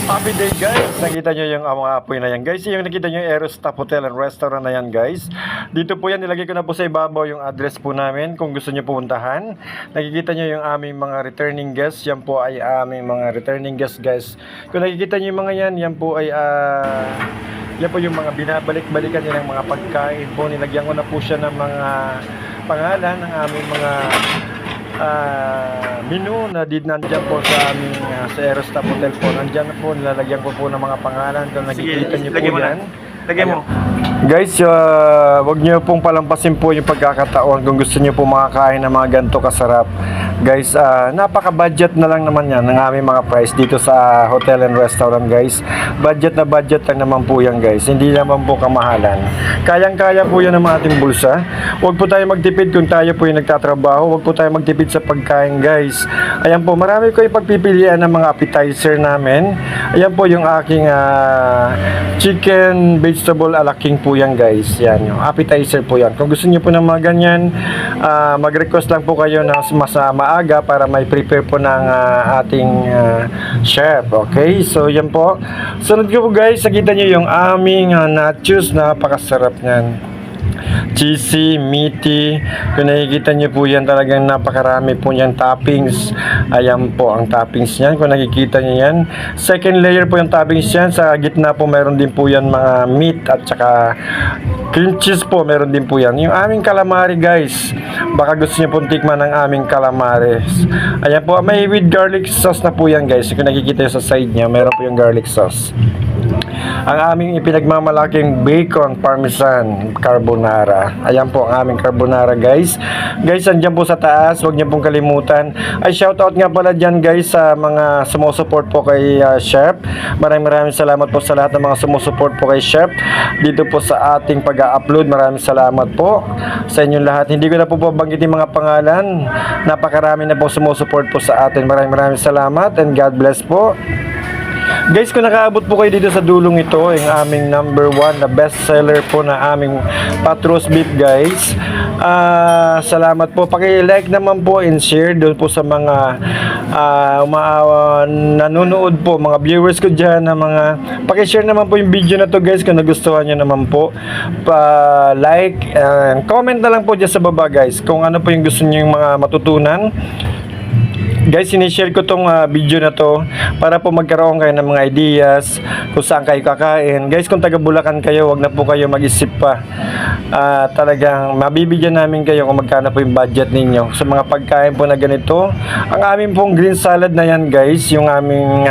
Happy day guys! Nakita nyo yung mga apoy na yan guys. Yung nakita nyo yung Aerostop Hotel and Restaurant na yan guys. Dito po yan, nilagay ko na po sa ibabaw yung address po namin kung gusto nyo pumuntahan. Nakikita nyo yung aming mga returning guests. Yan po ay aming mga returning guests guys. Kung nakikita nyo yung mga yan, yan po ay yan po yung mga binabalik-balikan nyo ng mga pagkain po. Nilagyan ko na po siya ng mga pangalan ng aming mga menu na nandiyan po sa aming sa Aerostop Hotel po. Nandiyan po, nilalagyan ko po ng mga pangalan. Kung nakikita nyo po yan. Lagay mo. Guys, wag nyo pong palampasin po yung pagkakataon kung gusto nyo po makakain ng mga ganito kasarap. Guys, napaka-budget na lang naman yan ng aming mga price dito sa hotel and restaurant guys. Budget na budget lang naman po yan guys. Hindi naman po kamahalan. Kayang-kaya po yan ng ating bulsa. Huwag po tayo magtipid kung tayo po yung nagtatrabaho. Huwag po tayo magtipid sa pagkain guys. Ayan po, marami ko yung pagpipilian ng mga appetizer namin. Ayan po yung aking chicken vegetable ala king po yan guys. Yan yung appetizer po yan. Kung gusto niyo po ng mga ganyan, mag-request lang po kayo ng mas maaga para may prepare po ng ating chef. Okay? So yan po. Sunod ko po guys, nakita niyo yung aming nachos. Napakasarap niyan. Cheesy, meaty. Kung nakikita nyo po yan, talagang napakarami po yan toppings. Ayan po ang toppings yan. Kung nakikita nyo yan, second layer po yung toppings yan. Sa gitna po meron din po yan mga meat at saka cream cheese po, meron din po yan. Yung aming calamari guys, baka gusto nyo pong tikman ng aming calamari. Ayan po, may with garlic sauce na po yan guys. Kung nakikita nyo sa side nya, meron po yung garlic sauce. Ang aming ipinagmamalaking bacon parmesan carbonara. Ayan po ang aming carbonara guys. Guys, andyan po sa taas, huwag niyo pong kalimutan. Ay, shoutout nga pala dyan guys sa mga sumusupport po kay Chef. Maraming salamat po sa lahat ng mga sumusupport po kay Chef dito po sa ating pag-upload. Maraming salamat po sa inyong lahat. Hindi ko na po babanggitin mga pangalan. Napakarami na po sumusupport po sa atin. Maraming salamat and God bless po. Guys, kung nakaabot po kayo dito sa dulong ito, yung aming number 1 na best seller po na aming Patros Beef guys. Salamat po. Paki-like naman po and share doon po sa mga nanonood po, mga viewers ko dyan na mga paki-share naman po yung video na to guys kung nagustuhan nyo naman po. Like and comment na lang po dyan sa baba guys kung ano po yung gusto nyo yung mga matutunan. Guys, sinishare ko tong video na to para po magkaroon kayo ng mga ideas kung saan kayo kakain. Guys, kung taga Bulacan kayo, wag na po kayo mag-isip pa. Talagang mabibigyan namin kayo kung magkano po yung budget ninyo sa mga pagkain po na ganito. Ang aming pong green salad na yan guys, yung aming